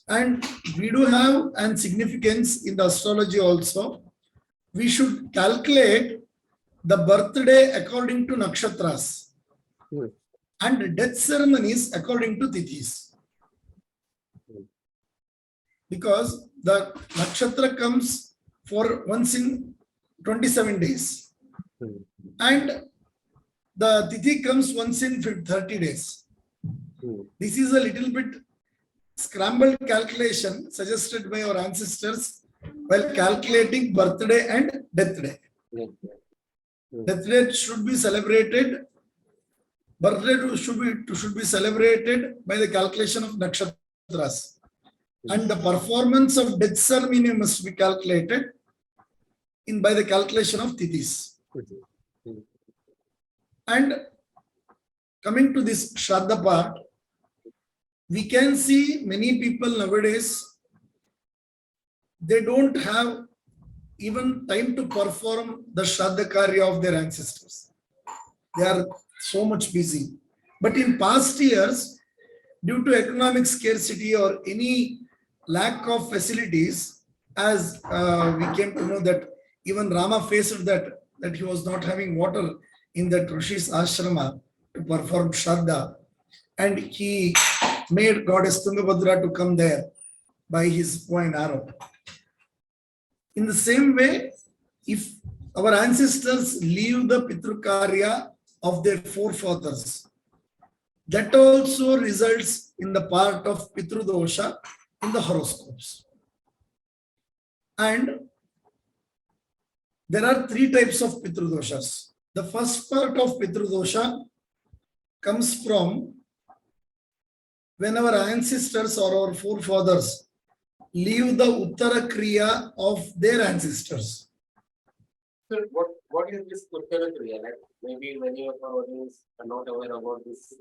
And we do have an significance in the astrology also. We should calculate the birthday according to nakshatras and death ceremonies according to tithis. Because the nakshatra comes for once in 27 days. And the tithi comes once in 30 days. This is a little bit scrambled calculation suggested by our ancestors while calculating birthday and death day. Death day should be celebrated. Birthday should be celebrated by the calculation of nakshatras. And the performance of death ceremony must be calculated by the calculation of tithis. And coming to this Shraddha part, we can see many people nowadays, they don't have even time to perform the Shraddha Karya of their ancestors. They are so much busy. But in past years, due to economic scarcity or any lack of facilities, as we came to know that even Rama faced that he was not having water in that Rishi's ashrama to perform Shraddha, and he made goddess Tungabhadra to come there by his bow and arrow. In the same way, if our ancestors leave the Pitru Karya of their forefathers, that also results in the part of Pitru Dosha in the horoscopes. And there are three types of Pitru Doshas. The first part of Pitru Dosha comes from when our ancestors or our forefathers leave the Uttara Kriya of their ancestors. So what is this Uttara Kriya? Like maybe many of our audience are not aware about this.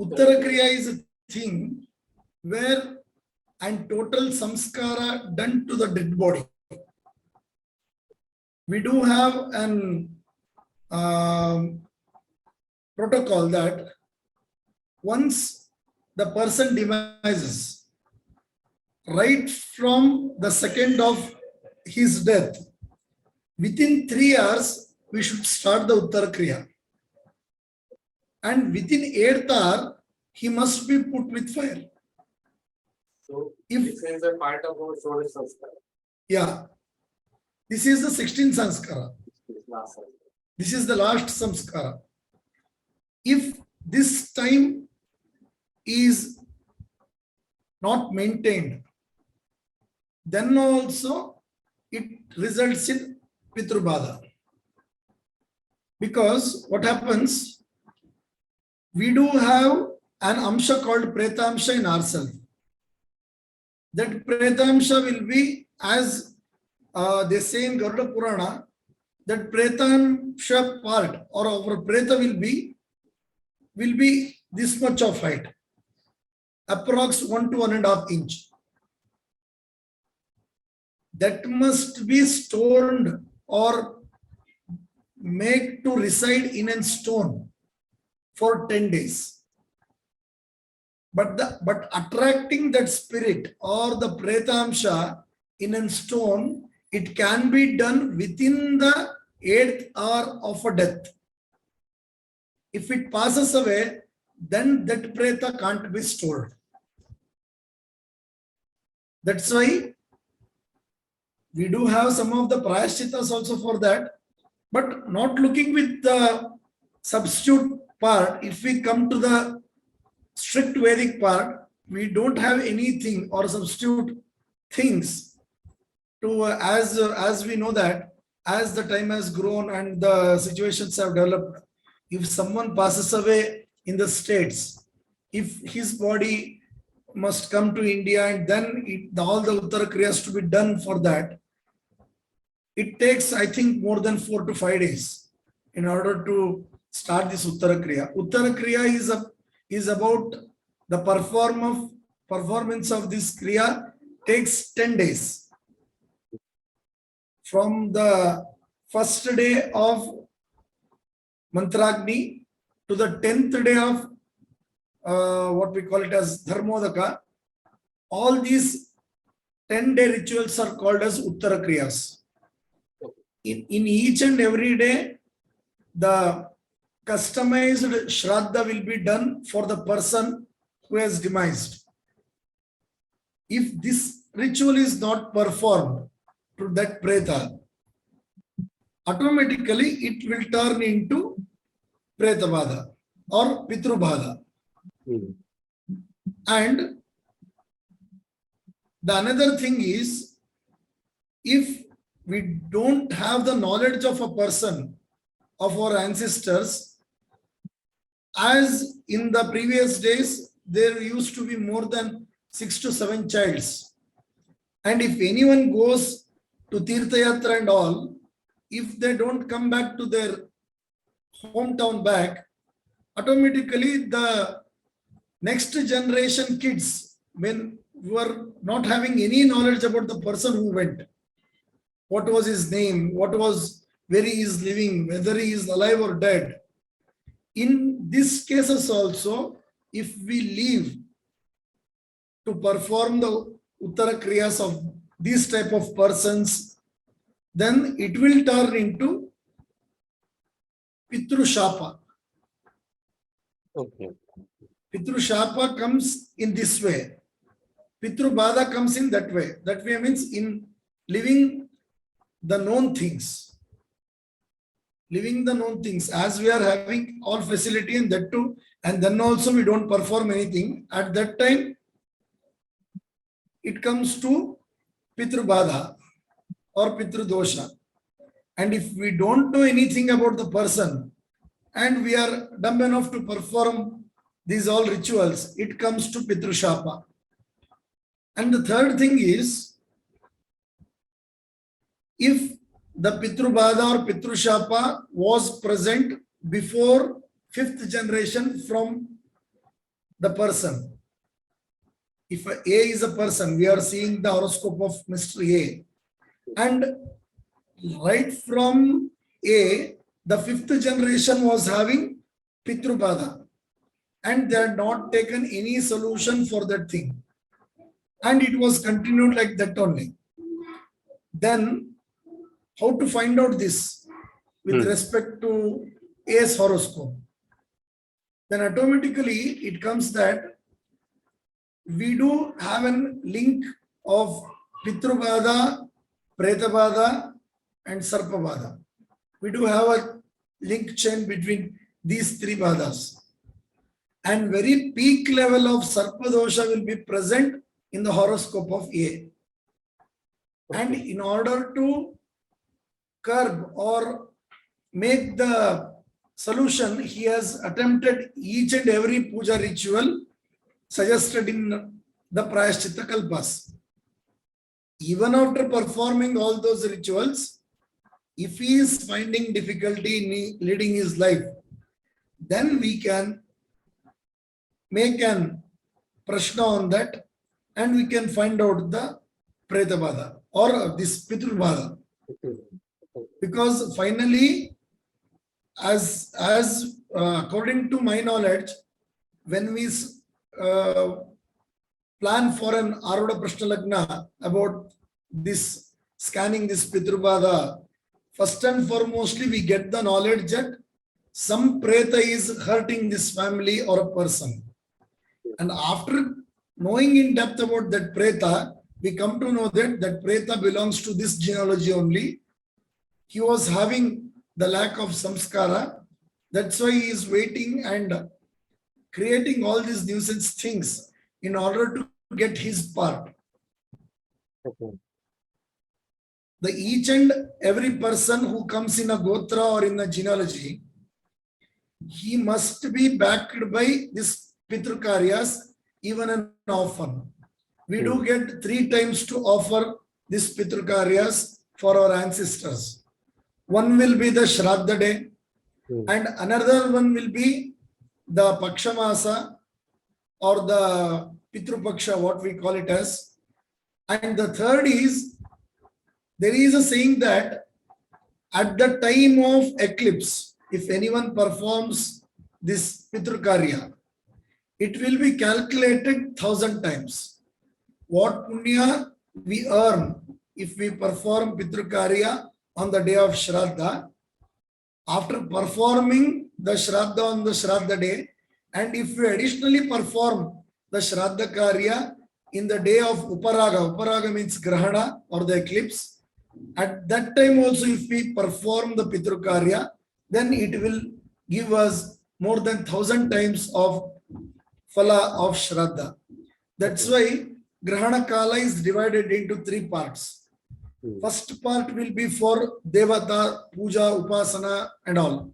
Uttara Kriya is a thing where and total samskara done to the dead body. We do have an protocol that once the person demises, right from the second of his death, within 3 hours, we should start the Uttara Kriya. And within 8th hour, he must be put with fire. So this is a part of our Shodash Sanskara. Yeah. This is the 16th Sanskara. This is the last Samskara. If this time is not maintained, then also it results in Pitrubada. Because what happens, we do have an Amsha called Pretamsha in ourselves. That Pretamsha will be, as they say in Garuda Purana, that Pretamsha part or our Preta will be this much of height, approx 1 to 1.5 inch. That must be stored or made to reside in a stone for 10 days. But attracting that spirit or the Pretamsha in a stone, it can be done within the 8th hour of a death. If it passes away, then that Preta can't be stored. That's why we do have some of the prayashchitas also for that, but not looking with the substitute part. If we come to the strict Vedic part, we don't have anything or substitute things to as we know that as the time has grown and the situations have developed, if someone passes away in the States, if his body must come to India and then all the Uttara Kriyas to be done for that, it takes, I think, more than 4 to 5 days in order to start this Uttara Kriya. Uttara Kriya is about the performance of this Kriya takes 10 days. From the first day of Mantragni to the 10th day of what we call it as Dharmodaka, all these 10-day rituals are called as Uttara Kriyas. In each and every day, the customized Shraddha will be done for the person who has demised. If this ritual is not performed to that Preta, automatically it will turn into Preta Bhada or Pitru Bhada. And the another thing is, if we don't have the knowledge of a person, of our ancestors, as in the previous days, there used to be more than 6 to 7 childs. And if anyone goes to Tirtha Yatra and all, if they don't come back to their hometown back, automatically the next generation kids, when were not having any knowledge about the person who went, what was his name, what was, where he is living, whether he is alive or dead. In these cases also, if we leave to perform the Uttara Kriyas of these type of persons, then it will turn into Pitru Shapa. Okay. Pitru Shapa comes in this way. Pitru Bhada comes in that way. That way means in living the known things. Living the known things, as we are having all facility in that too, and then also we don't perform anything, at that time it comes to Pitru Bhada or Pitru Dosha. And if we don't know anything about the person and we are dumb enough to perform these all rituals, it comes to Pitru Shapa. And the third thing is, if the Pitru Bhada or Pitru Shapa was present before 5th generation from the person. If A is a person, we are seeing the horoscope of Mr. A. And right from A, the 5th generation was having Pitru Bhada. And they had not taken any solution for that thing. And it was continued like that only. Then, how to find out this with respect to A's horoscope? Then automatically it comes that we do have a link of Pitru Bhada, Preta Bhada, and Sarpa Bhada. We do have a link chain between these 3 Bhadas. And very peak level of Sarpa Dosha will be present in the horoscope of A. And in order to curb or make the solution, he has attempted each and every puja ritual suggested in the Prayaschitta Kalpas. Even after performing all those rituals, if he is finding difficulty in leading his life, then we can make an prashna on that and we can find out the Preta Bhada or this Pitru Bhada. Because finally, as according to my knowledge, when we plan for an Arudha Prashna Lagna about this scanning this Pitru Bhada, first and foremostly we get the knowledge that some Preta is hurting this family or a person. And after knowing in depth about that Preta, we come to know that that Preta belongs to this genealogy only. He was having the lack of samskara. That's why he is waiting and creating all these nuisance things in order to get his part. Okay. The each and every person who comes in a gotra or in a genealogy, he must be backed by this Pitru Karyas even and often. We do get 3 times to offer this Pitru Karyas for our ancestors. One will be the Shraddha day, and another one will be the Pakshamasa or the Pitru Paksha, what we call it as. And the third is, there is a saying that at the time of eclipse, if anyone performs this Pitru Karya, it will be calculated 1000 times. what punya we earn if we perform Pitru Karya on the day of Shraddha. After performing the Shraddha on the Shraddha day, and if we additionally perform the Shraddha Karya in the day of Uparaga means Grahana or the eclipse, at that time also if we perform the Pitru Karya, then it will give us more than 1,000 times of Phala of Shraddha. That's why Grahana Kala is divided into 3 parts. First part will be for Devata, Puja, Upasana and all.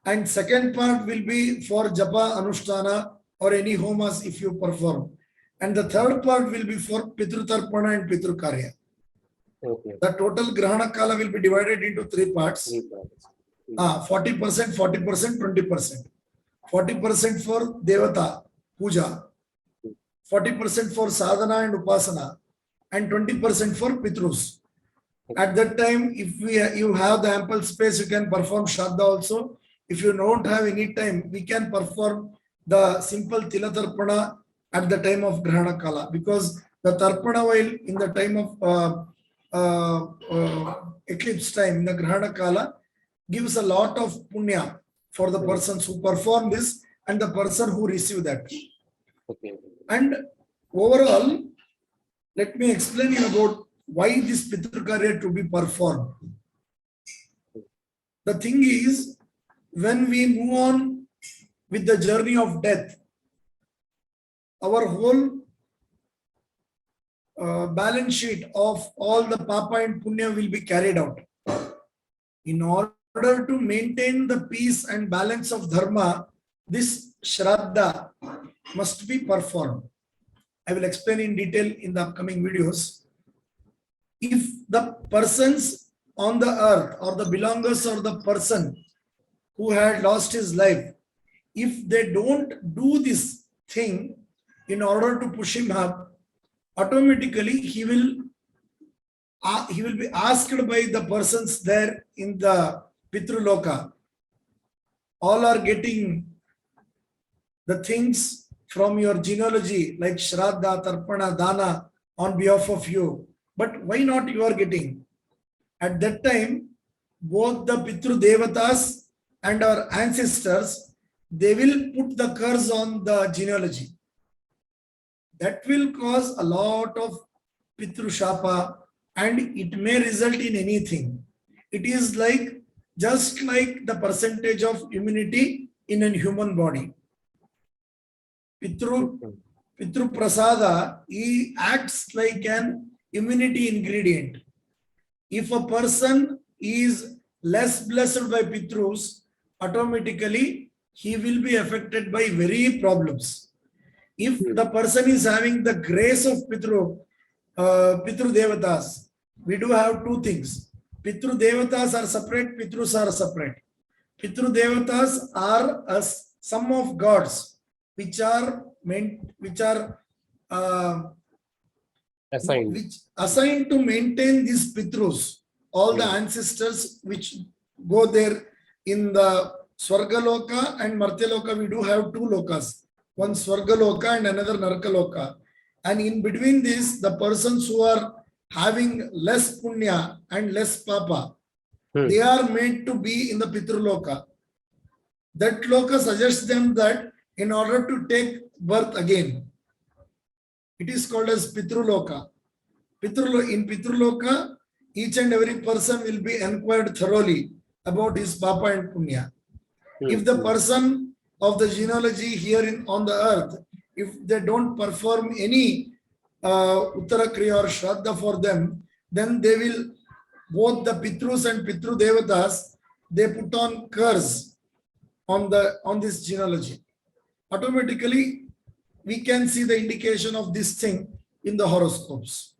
And second part will be for Japa, Anushtana or any homas if you perform. And the third part will be for Pitru Tarpana and Pitru Karya. Okay. The total Grahana Kala will be divided into 3 parts. 40%, 40%, 20%. 40% for Devata, Puja. 40% for Sadhana and Upasana. And 20% for Pitrus. At that time, if you have the ample space, you can perform Shraddha also. If you don't have any time, we can perform the simple Tila Tarpana at the time of Grahana Kala. Because the Tarpana while in the time of eclipse time, in the Grahana Kala, gives a lot of punya for the persons who perform this and the person who receive that. Okay. And overall, let me explain you about why this Pitru Karya to be performed. The thing is, when we move on with the journey of death, our whole balance sheet of all the Papa and Punya will be carried out. In order to maintain the peace and balance of Dharma, this Shraddha must be performed. I will explain in detail in the upcoming videos. If the persons on the earth or the belongers or the person who had lost his life, if they don't do this thing in order to push him up, automatically he will be asked by the persons there in the Pitru Loka. All are getting the things from your genealogy like Shraddha, Tarpana, Dana on behalf of you. But why not you are getting? At that time, both the Pitru Devatas and our ancestors, they will put the curse on the genealogy. That will cause a lot of Pitru Shapa and it may result in anything. It is like just like the percentage of immunity in a human body. Pitru Prasada, he acts like an immunity ingredient. If a person is less blessed by Pitrus, automatically he will be affected by very problems. If the person is having the grace of Pitru Devatas, we do have 2 things. Pitru Devatas are separate, Pitrus are separate. Pitru Devatas are a sum of gods which are assigned to maintain these Pitrus, all the ancestors which go there in the Swargaloka and Martyaloka. We do have 2 lokas, one Swargaloka and another Narkaloka. And in between this, the persons who are having less punya and less papa, they are made to be in the Pitru Loka. That Loka suggests them that in order to take birth again, it is called as Pitru Loka. In Pitru Loka, each and every person will be inquired thoroughly about his papa and punya. If the person of the genealogy here on the earth, if they don't perform any Uttara Kriya or Shraddha for them, then they will, both the Pitrus and Pitru Devatas, they put on curse on this genealogy. Automatically, we can see the indication of this thing in the horoscopes.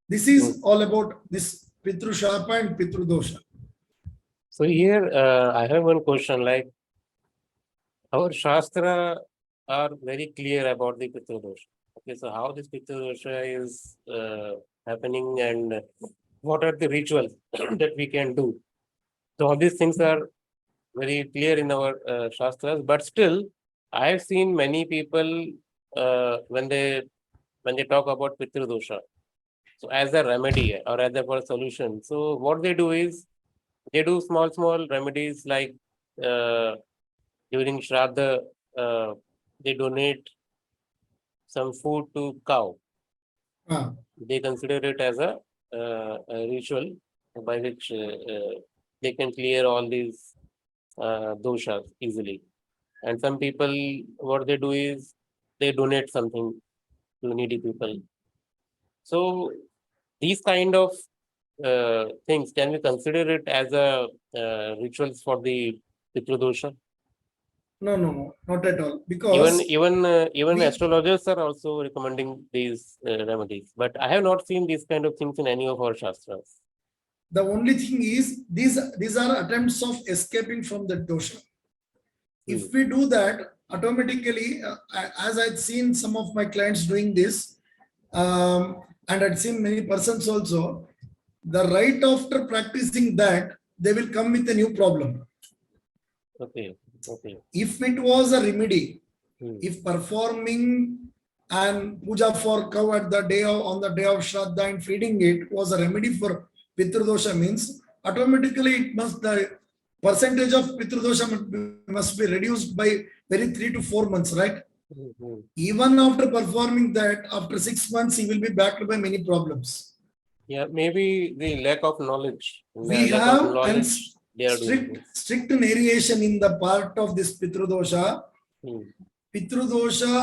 This is all about this Pitru Shapa and Pitru Dosha. So here I have one question, like our Shastra are very clear about the Pitru Dosh. Okay, so how this Pitru Dosha is happening and what are the rituals that we can do? So all these things are very clear in our Shastras, but still I have seen many people when when they talk about Pitru Dosha. So as a remedy or as a solution. So what they do is they do small remedies like during Shraddha, they donate some food to cow. Ah, They consider it as a ritual by which they can clear all these doshas easily. And some people, what they do is they donate something to needy people. So these kind of things, can we consider it as a rituals for the Pitru dosha? no, not at all. Even Because even we, astrologers are also recommending these remedies, but I have not seen these kind of things in any of our shastras. the only thing is these are attempts of escaping from the dosha. If we do that, automatically, as I'd seen some of my clients doing this, and I'd seen many persons also, the right after practicing that, they will come with a new problem. Okay. If it was a remedy, Hmm. if performing and puja for cow at the day of, on the day of Shraddha and feeding it was a remedy for Pitru Dosha, means automatically it must, the percentage of Pitru Dosha must be reduced by very 3 to 4 months, right? Mhm. Even after performing that, after 6 months, he will be backed by many problems. Yeah, maybe the lack of knowledge. We Lack of have knowledge, they are doing this. strict narration in the part of this Pitru Dosha. Hmm. Pitru Dosha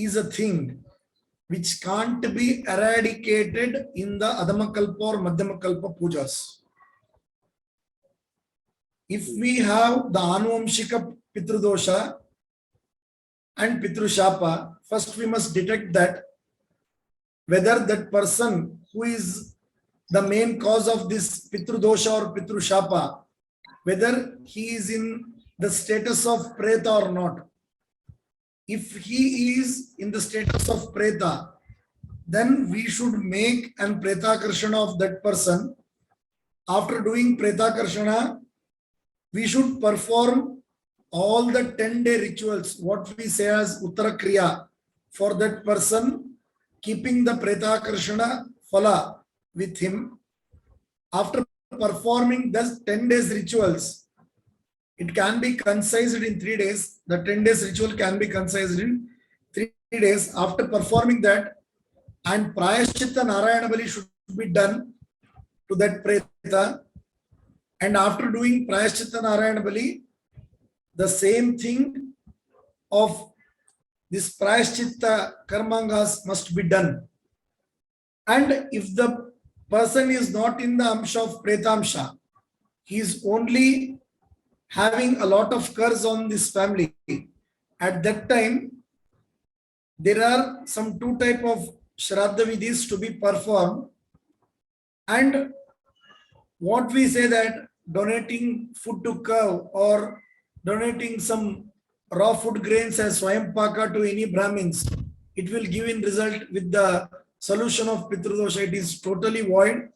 is a thing which can't be eradicated in the Adamakalpa or Madhyamakalpa pujas. If we have the Anuvamshika Pitru Dosha and Pitru Shapa, first we must detect that whether that person who is the main cause of this Pitru Dosha or Pitru Shapa, whether he is in the status of Preta or not. If he is in the status of Preta, then we should make an Preta Karshana of that person. After doing Preta Karshana, we should perform all the 10-day rituals, what we say as Uttara Kriya, for that person, keeping the Preta Karshana Phala with him. After performing those 10 days rituals, it can be concised in 3 days. The 10 days ritual can be concised in 3 days. After performing that, and Prayaschitta Narayana Bali should be done to that Preta. And after doing Prayaschitta Narayana Bali, the same thing of this Prayaschitta Karmangas must be done. And if the person is not in the Amsha of Pretamsha, he is only having a lot of curse on this family. At that time, there are some 2 type of Shraddha Vidhis to be performed. And what we say that donating food to cow or donating some raw food grains as Swayampaka to any Brahmins, it will give in result with the solution of Pitru Dosha. It is totally void.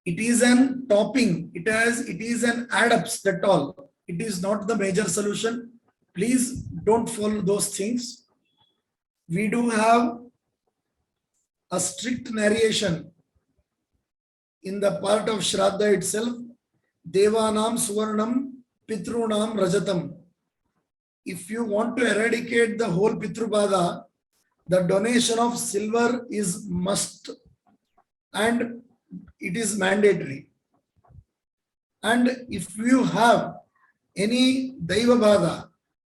It is an topping. It is an add-ups, that all. It is not the major solution. Please don't follow those things. We do have a strict narration in the part of Shraddha itself. Devanam Suvarnam Pitrunam Rajatam. If you want to eradicate the whole Pitru Bada, the donation of silver is must and it is mandatory. And if you have any Daiva Bada,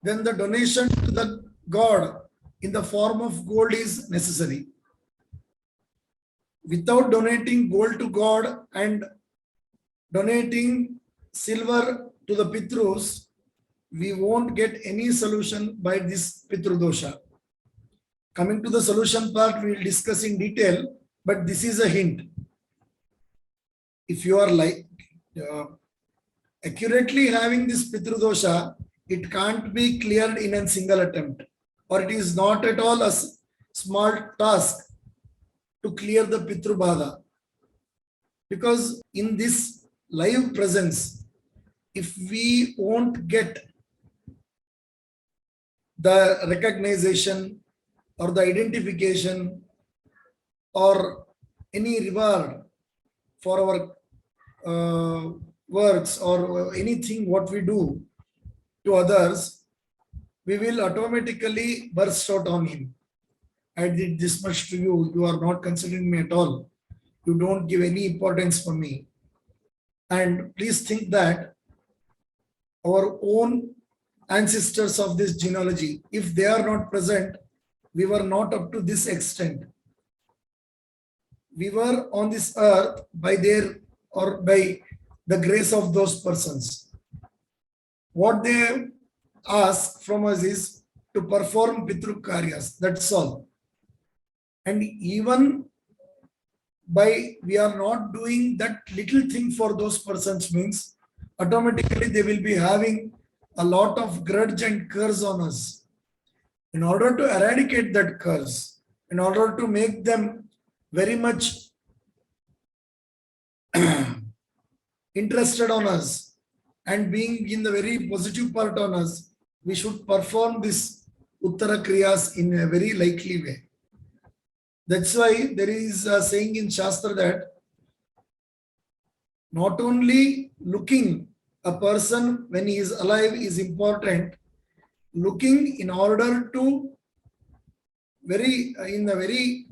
then the donation to the God in the form of gold is necessary. Without donating gold to God and donating silver to the Pitrus, we won't get any solution by this Pitru Dosha. Coming to the solution part, we will discuss in detail, but this is a hint. If you are like accurately having this Pitru Dosha, it can't be cleared in a single attempt, or it is not at all a small task to clear the Pitru Bada. Because in this live presence, if we won't get the recognition or the identification or any reward for our works or anything what we do to others, we will automatically burst out on him. I did this much to you, you are not considering me at all. You don't give any importance for me. And please think that our own ancestors of this genealogy, if they are not present, we were not up to this extent. We were on this earth by their or by the grace of those persons. What they ask from us is to perform Pitru Karyas, that's all. And even by we are not doing that little thing for those persons means automatically they will be having a lot of grudge and curse on us. In order to eradicate that curse, in order to make them very much interested on us and being in the very positive part on us, we should perform this Uttara Kriyas in a very likely way. That's why there is a saying in Shastra that not only looking a person when he is alive is important, looking in order to in a very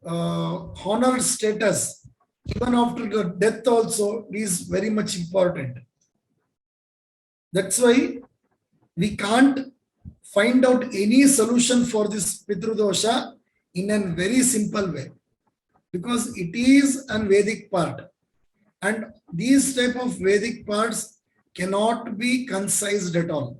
honored status, even after the death also is very much important. That's why we can't find out any solution for this Pitru Dosha in a very simple way, because it is an Vedic part, and these type of Vedic parts cannot be concised at all.